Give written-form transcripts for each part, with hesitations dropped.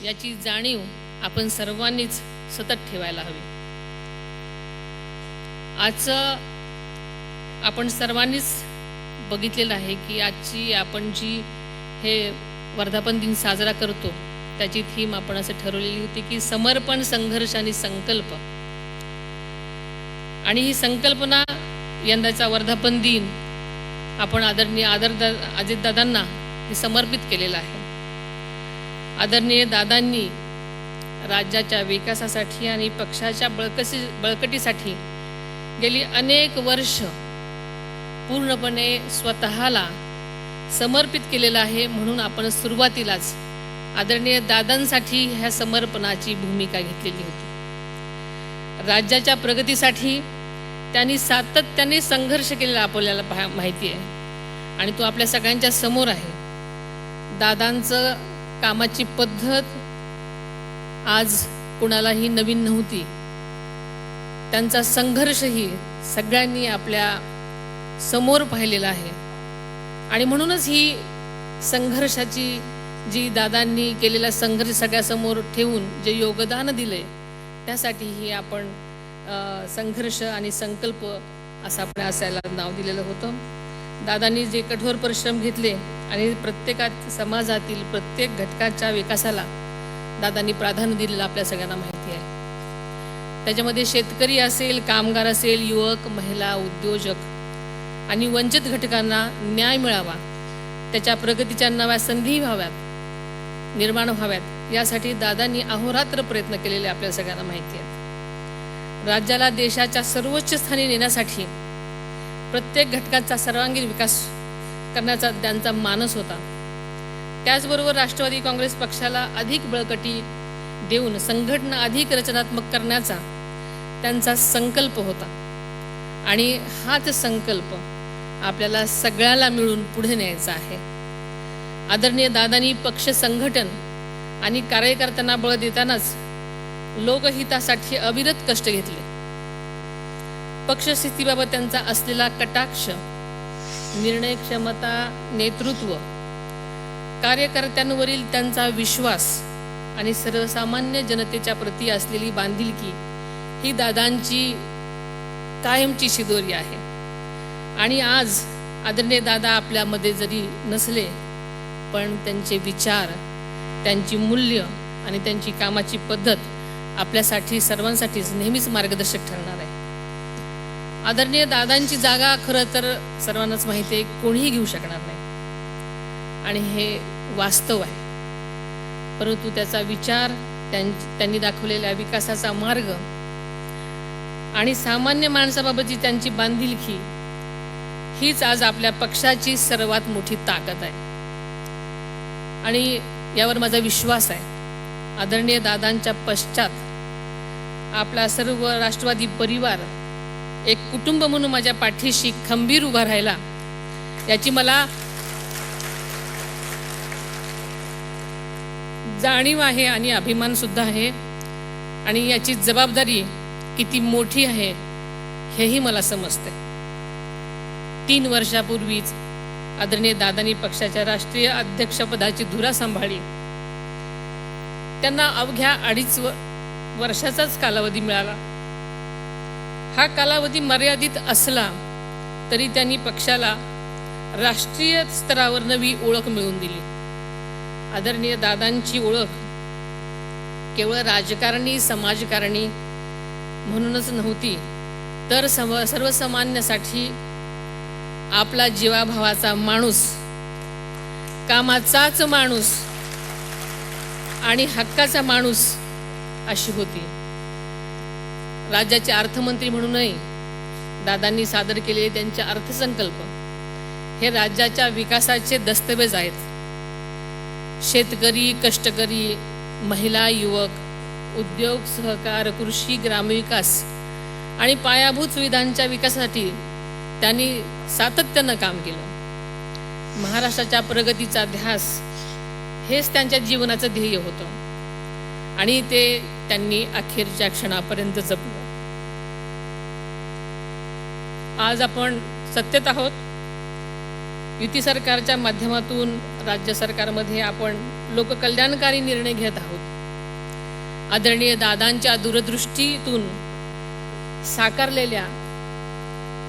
याची जाणीव आपण सर्वांनीच सतत ठेवायला हवी। आजचं आपण सर्वांनीच बघितलेलं आहे की आजची आपण जी हे वर्धापन दिन साजरा करतो त्याची थीम आपण असं ठरवलेली होती की समर्पण, संघर्ष आणि संकल्प। आणि ही संकल्पना यंदाचा वर्धापन दिन आपण आदरणीय अजितदादांना हे समर्पित केलेलं आहे। आदरणीय दादांनी राज्याच्या विकासासाठी आणि पक्षाच्या बळकटीसाठी गेली अनेक वर्ष पूर्णपणे स्वतःला समर्पित केलेलं आहे। म्हणून आपण सुरुवातीलाच आदरणीय दादांसाठी ह्या समर्पणाची भूमिका घेतलेली होती। राज्याच्या प्रगतीसाठी त्यांनी सातत्याने संघर्ष केलेला आपल्याला माहिती आहे आणि तो आपल्या सगळ्यांच्या समोर आहे। दादांचं कामाची पद्धत आज कुणालाही नवीन नव्हती, त्यांचा संघर्षही सगळ्यांनी आपल्या समोर पाहिलेला आहे। आणि म्हणूनच ही संघर्षाची जी दादांनी केलेला संघर्ष सगळ्यासमोर ठेवून जे योगदान दिले त्यासाठी ही आपण संघर्ष आणि संकल्प असं आपण असायला नाव दिलेलं होतं। दादांनी जे कठोर परिश्रम घेतले आणि प्रत्येकात समाजातील प्रत्येक घटकाच्या विकासाला दादांनी प्राधान्य दिलेलं आपल्या सगळ्यांना माहिती आहे। त्याच्यामध्ये शेतकरी असेल, कामगार असेल, युवक, महिला, उद्योजक आणि वंचित घटकांना न्याय मिळावा, त्याच्या प्रगतीच्या नव्या संधी निर्माण व्हाव्यात यासाठी दादांनी अहोरात्र प्रयत्न केलेले आपल्या सगळ्यांना माहिती आहे। राज्याला देशाच्या सर्वोच्च स्थानी नेण्यासाठी प्रत्येक घटकाचा सर्वांगीण विकास करण्याचा त्यांचा मानस होता। त्याचबरोबर राष्ट्रवादी काँग्रेस पक्षाला अधिक बळकटी देऊन संघटना अधिक रचनात्मक करण्याचा त्यांचा संकल्प होता आणि हाच संकल्प आपल्याला सगळ्याला मिळून पुढे न्यायचा आहे। आदरणीय दादांनी पक्ष संघटन आणि कार्यकर्त्यांना बळ देतानाच लोकहितासाठी अविरत कष्ट घेतले। पक्षस्थितीबाबत त्यांचा असलेला कटाक्ष, निर्णय क्षमता, नेतृत्व, कार्यकर्त्यांवरील त्यांचा विश्वास आणि सर्वसामान्य जनतेच्या प्रती असलेली बांधिलकी ही दादांची कायमची शिदोरी आहे। आणि आज आदरणीय दादा आपल्यामध्ये जरी नसले पण त्यांचे विचार, त्यांची मूल्य आणि त्यांची कामाची पद्धत आपल्यासाठी सर्वांसाठीच नेहमीच मार्गदर्शक ठरणार आहे। आदरणीय दादांची जागा खरं तर सर्वांनाच माहिती आहे कोणीही घेऊ शकणार नाही आणि हे वास्तव आहे। परंतु त्याचा विचार, त्यांनी दाखवलेल्या विकासाचा मार्ग आणि सामान्य माणसाबाबतची त्यांची बांधिलकी हीच आज आपल्या पक्षाची सर्वात मोठी ताकद आहे आणि यावर माझा विश्वास आहे। आदरणीय दादांच्या पश्चात आपला सर्व राष्ट्रवादी परिवार एक कुटुंब म्हणून माझ्या पाठीशी खंबीर उभा राहिला याची मला जाणीव आहे आणि अभिमान सुद्धा आहे आणि याची जबाबदारी किती मोठी आहे हेही मला समजते। 3 वर्षापूर्वीच आदरणीय दादांनी पक्षाच्या राष्ट्रीय अध्यक्षपदाची धुरा सांभाळली। त्यांना अवघ्या 2.5 वर्षाचाच कालावधी मिळाला। हा कालावधी मर्यादित असला तरी त्यांनी पक्षाला राष्ट्रीय स्तरावर नवी ओळख मिळवून दिली। आदरणीय दादांची ओळख केवळ राजकारणी, समाजकारणी म्हणूनच नव्हती तर सर्वसामान्यासाठी आपला जीवाभावाचा माणूस, कामाचाच माणूस आणि हक्काचा माणूस अशी होती। राज्याचे अर्थमंत्री म्हणूनही दादांनी सादर केलेले त्यांचे अर्थसंकल्प हे राज्याच्या विकासाचे दस्तऐवज आहेत। शेतकरी, कष्टकरी, महिला, युवक, उद्योग, सहकार, कृषी, ग्रामविकास आणि पायाभूत सुविधांच्या विकासासाठी त्यांनी सातत्यानं काम केलं। महाराष्ट्राच्या प्रगतीचा ध्यास हेच त्यांच्या जीवनाचं ध्येय होतं आणि ते त्यांनी अखेरच्या क्षणापर्यंत जपलं। आज आपण सत्तेत आहोत युती सरकारच्या माध्यमातून राज्य सरकारमध्ये आपण लोककल्याणकारी निर्णय घेत आहोत। आदरणीय दादांच्या दूरदृष्टीतून साकारलेल्या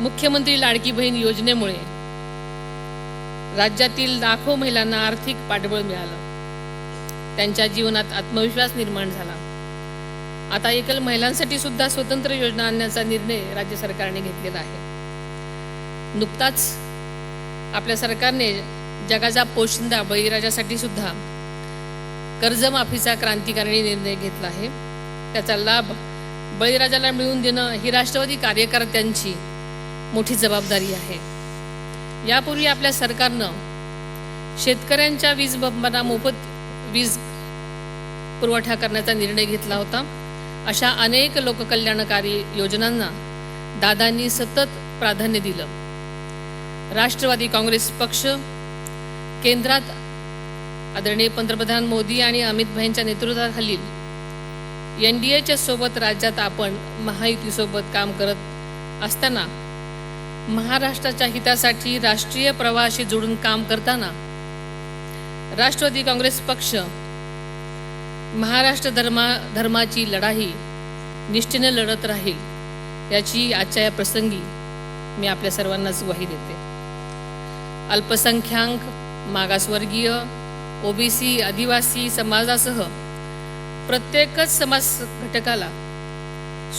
मुख्यमंत्री लाडकी बहीण योजनेमुळे राज्यातील लाखो महिलांना आर्थिक पाठबळ मिळालं, त्यांच्या जीवनात आत्मविश्वास निर्माण झाला। आता एकल महिलांसाठी सुद्धा स्वतंत्र योजना आणण्याचा निर्णय राज्य सरकारने घेतलेला आहे। नुकताच आपल्या सरकारने जगाचा पोशिंदा बळीराजासाठी सुद्धा कर्जमाफीचा क्रांतिकारी निर्णय घेतला आहे। त्याचा लाभ बळीराजाला मिळवून देणं ही राष्ट्रवादी कार्यकर्त्यांची मोठी जबाबदारी आहे। यापूर्वी आपल्या सरकारनं शेतकऱ्यांच्या वीज पंपांना मोफत वीज पुरवठा करण्याचा निर्णय घेतला होता। अशा अनेक लोककल्याणकारी योजनांना दादांनी सतत प्राधान्य दिलं। राष्ट्रवादी काँग्रेस पक्ष केंद्रात आदरणीय पंतप्रधान मोदी आणि अमित भाईंच्या नेतृत्वाखालील NDAच्या सोबत राज्यात आपण महायुतीसोबत काम करत असताना महाराष्ट्राच्या हितासाठी राष्ट्रीय प्रवाहाशी जोडून काम करताना राष्ट्रवादी काँग्रेस पक्ष महाराष्ट्र धर्माची लढाई निष्ठेने लढत राहील याची आजच्या या प्रसंगी मी आपल्या सर्वांनाच ग्वाही देते। अल्पसंख्याक, मागासवर्गीय, OBC, आदिवासी समाजासह प्रत्येकच समाज घटकाला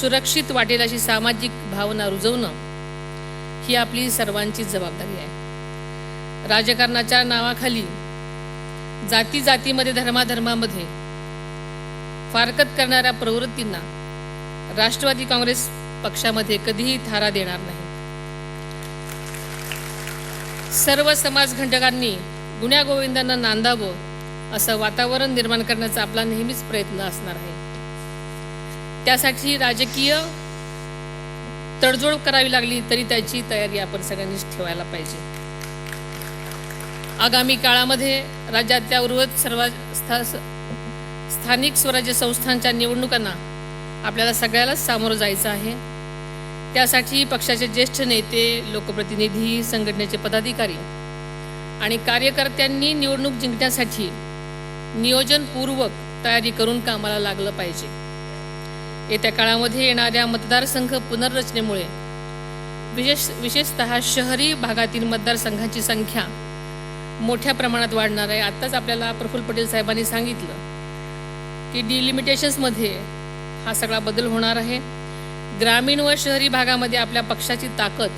सुरक्षित वाटेल अशी सामाजिक भावना रुजवणं ही आपली सर्वांची जबाबदारी आहे। राजकारणाच्या नावाखाली जाती जातीमध्ये, धर्माधर्मामध्ये फारकत करणाऱ्या प्रवृत्तींना राष्ट्रवादी काँग्रेस पक्षामध्ये कधीही थारा देणार नाही। सर्व समाज घटकांनी गुण्यागोविंदांना नांदावं असं वातावरण निर्माण करण्याचा आपला नेहमीच प्रयत्न असणार आहे। त्यासाठी राजकीय तडजोड करावी लागली तरी त्याची तयारी आपण सगळ्यांनीच ठेवायला पाहिजे। आगामी काळामध्ये राज्यातल्या उर्वरित सर्व स्थानिक स्वराज्य संस्थांच्या निवडणुकांना आपल्याला सगळ्यालाच सामोरं जायचं आहे। त्यासाठी पक्षाचे ज्येष्ठ नेते, लोकप्रतिनिधी, संघटनेचे पदाधिकारी आणि कार्यकर्त्यांनी निवडणूक जिंकण्यासाठी नियोजनपूर्वक तयारी करून कामाला लागलं पाहिजे। येत्या काळामध्ये येणाऱ्या मतदारसंघ पुनर्रचनेमुळे विशेषतः शहरी भागातील मतदारसंघांची संख्या मोठ्या प्रमाणात वाढणार आहे। आत्ताच आपल्याला प्रफुल्ल पटेल साहेबांनी सांगितलं की डिलिमिटेशन्समध्ये हा सगळा बदल होणार आहे। ग्रामीण व शहरी भागामध्ये आपल्या पक्षाची ताकद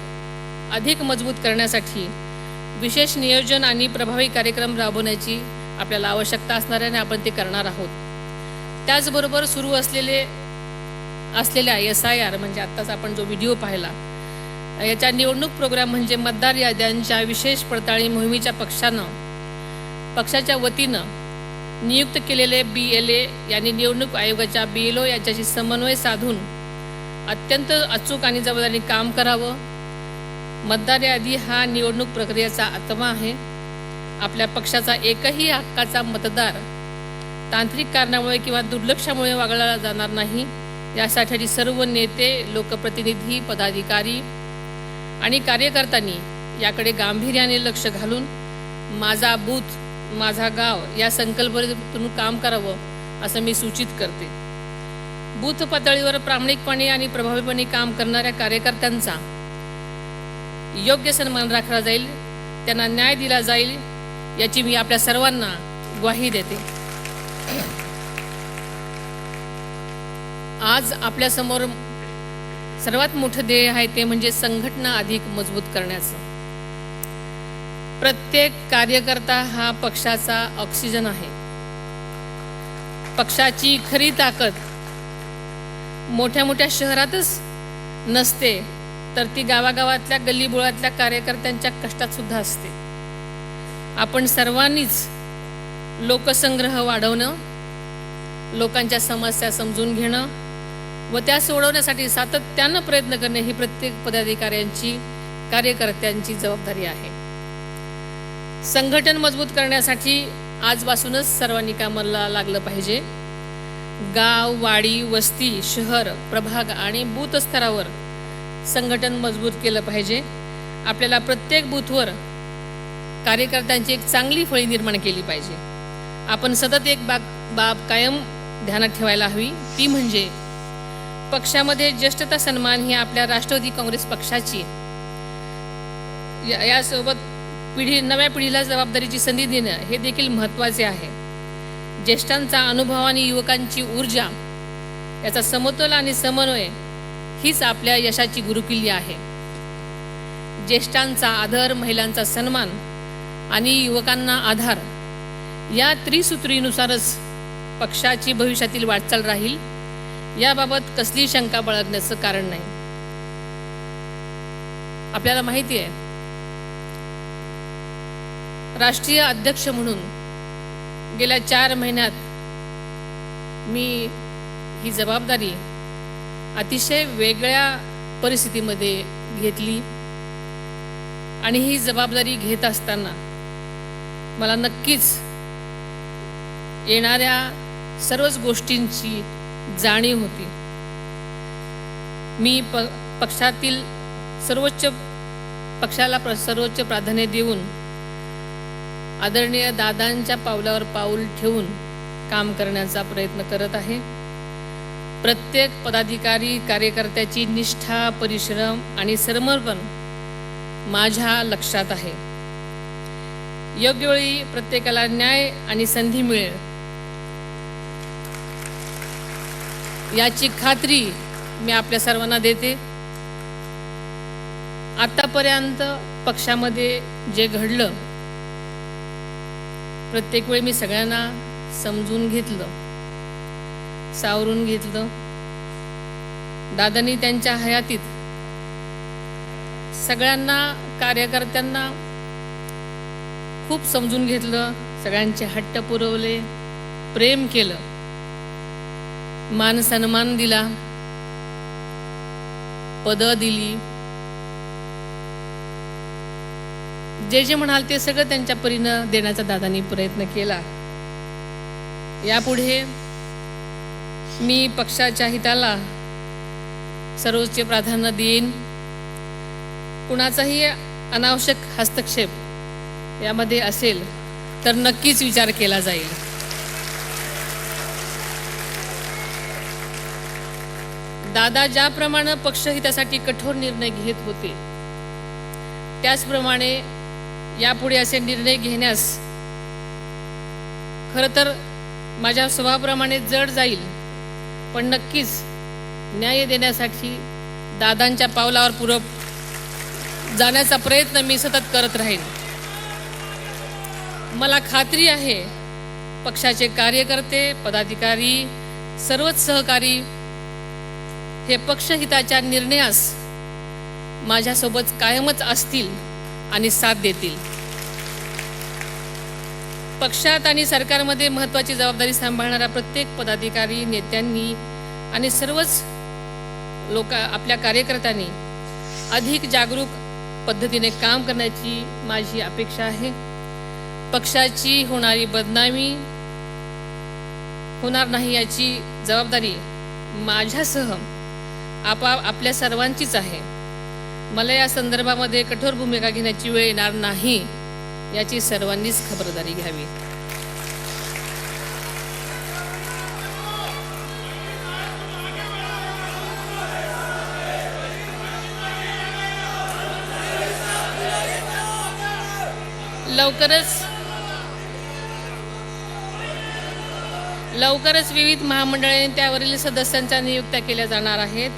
अधिक मजबूत करण्यासाठी विशेष नियोजन आणि प्रभावी कार्यक्रम राबवण्याची आपल्याला आवश्यकता असणार आहे आणि आपण ते करणार आहोत। त्याचबरोबर सुरू असलेल्या SIR म्हणजे आत्ताच आपण जो व्हिडिओ पाहिला, याच्या निवडणूक प्रोग्राम म्हणजे मतदार याद्यांच्या विशेष पडताळणी मोहिमेच्या पक्षाच्या वतीनं नियुक्त केलेले BLA यांनी निवडणूक आयोगाच्या BLO यांच्याशी समन्वय साधून अत्यंत अचूक आणि जबाबदारीने काम करावं। मतदार यादी हा निवडणूक प्रक्रियेचा आत्मा आहे। आपल्या पक्षाचा एकही हक्काचा मतदार तांत्रिक कारणामुळे किंवा दुर्लक्षामुळे वगळला जाणार नाही। यासाठी सर्व नेते, लोकप्रतिनिधी, पदाधिकारी आणि कार्यकर्त्यांनी याकडे गांभीर्याने लक्ष घालून माझा बूथ माझा गाव या संकल्पनेतून काम करावं असं मी सूचित करते। बूथ पातळीवर प्रामाणिकपणे आणि प्रभावीपणे काम करणाऱ्या कार्यकर्त्यांचा योग्य सन्मान राखला जाईल, त्यांना न्याय दिला जाईल याची मी आपल्या सर्वांना ग्वाही देते। आज आपल्यासमोर सर्वात मोठं ध्येय आहे ते म्हणजे संघटना अधिक मजबूत करण्याचं। प्रत्येक कार्यकर्ता हा पक्षाचा ऑक्सिजन आहे। पक्षाची खरी ताकद मोठ्या मोठ्या शहरातच नसते, तर ती गावागावातल्या गल्लीबोळातल्या कार्यकर्त्यांच्या कष्टात सुद्धा असते। आपण सर्वांनीच लोकसंग्रह वाढवणं, लोकांच्या समस्या समजून घेणं व त्या सोडवण्यासाठी सातत्यानं प्रयत्न करणे ही प्रत्येक पदाधिकाऱ्यांची, कार्यकर्त्यांची जबाबदारी आहे। संघटन मजबूत करण्यासाठी आजपासूनच सर्वांनी कामाला लागलं पाहिजे। गाव, वाडी, वस्ती, शहर, प्रभाग आणि बूथ स्तरावर संघटन मजबूत केलं पाहिजे। आपल्याला प्रत्येक बूथवर कार्यकर्त्यांची एक चांगली फळी निर्माण केली पाहिजे. आपण सतत एक बाब कायम ध्यानात ठेवायला हवी, ती म्हणजे पक्षामध्ये ज्येष्ठता सन्मान ही आपल्या राष्ट्रवादी काँग्रेस पक्षाची यासोबत नव्या पिढीला जबाबदारीची संधी देणं हे देखील महत्त्वाचे आहे. ज्येष्ठांचा अनुभव आणि युवकांची ऊर्जा याचा समतोल आणि समन्वय हीच आपल्या यशाची गुरुकिल्ली आहे. ज्येष्ठांचा आदर, महिलांचा सन्मान आणि युवकांना आधार या त्रिसूत्रीनुसारच पक्षाची भविष्यातील वाटचाल राहील, याबाबत कसली शंका बाळगण्याचं कारण नाही. आपल्याला माहिती आहे, राष्ट्रीय अध्यक्ष म्हणून गेल्या 4 महिन्यात मी ही जबाबदारी अतिशय वेगळ्या परिस्थितीमध्ये घेतली आणि ही जबाबदारी घेत असताना मला नक्कीच येणाऱ्या सर्वच गोष्टींची जाणीव होती. मी पक्षातील पक्षाला सर्वोच्च प्राधान्य देऊन आदरणीय दादांच्या पावलावर पाऊल ठेवून काम करण्याचा प्रयत्न करत आहे. प्रत्येक पदाधिकारी कार्यकर्त्याची निष्ठा, परिश्रम आणि समर्पण माझ्या लक्षात आहे. योग्य वेळी प्रत्येकाला न्याय आणि संधी मिळेल याची खात्री मी आपल्या सर्वांना देते. आतापर्यंत पक्षामध्ये जे घडलं प्रत्येक वेळी मी सगळ्यांना समजून घेतलं, सावरून घेतलं. दादांनी त्यांच्या हयातीत सगळ्यांना, कार्यकर्त्यांना खूप समजून घेतलं, सगळ्यांचे हट्ट पुरवले, प्रेम केलं, मान सन्मान दिला, पदं दिली. जे जे म्हणाल ते सगळं त्यांच्या परीनं देण्याचा दादांनी प्रयत्न केला. यापुढे मी पक्षाच्या हिताला सर्वोच्च प्राधान्य देईन. कुणाचाही अनावश्यक हस्तक्षेप यामध्ये असेल तर नक्कीच विचार केला जाईल. दादा ज्याप्रमाणे पक्षहितासाठी कठोर निर्णय घेत होते त्याचप्रमाणे यापुढे असे निर्णय घेण्यास खरं तर माझ्या स्वभावाप्रमाणे जड जाईल, पण नक्कीच न्याय देण्यासाठी दादांच्या पावलावर पुढे जाण्याचा प्रयत्न मी सतत करत राहीन. मला खात्री आहे पक्षाचे कार्यकर्ते, पदाधिकारी, सर्वच सहकारी हे पक्षहिताच्या निर्णयास माझ्यासोबत कायमच असतील आणि साथ देतील. पक्षात आणि सरकारमध्ये महत्त्वाची जबाबदारी सांभाळणाऱ्या प्रत्येक पदाधिकारी, नेत्यांनी आणि सर्वच आपल्या कार्यकर्त्यांनी अधिक जागरूक पद्धतीने काम करण्याची माझी अपेक्षा आहे. पक्षाची होणारी बदनामी होणार नाही याची जबाबदारी माझ्यासह आपल्या सर्वांचीच आहे. मला या संदर्भामध्ये कठोर भूमिका घेण्याची वेळ येणार नाही याची सर्वांनीच खबरदारी घ्यावी. लवकरच विविध महामंडळे त्यावरील सदस्यांच्या नियुक्त्या केल्या जाणार आहेत.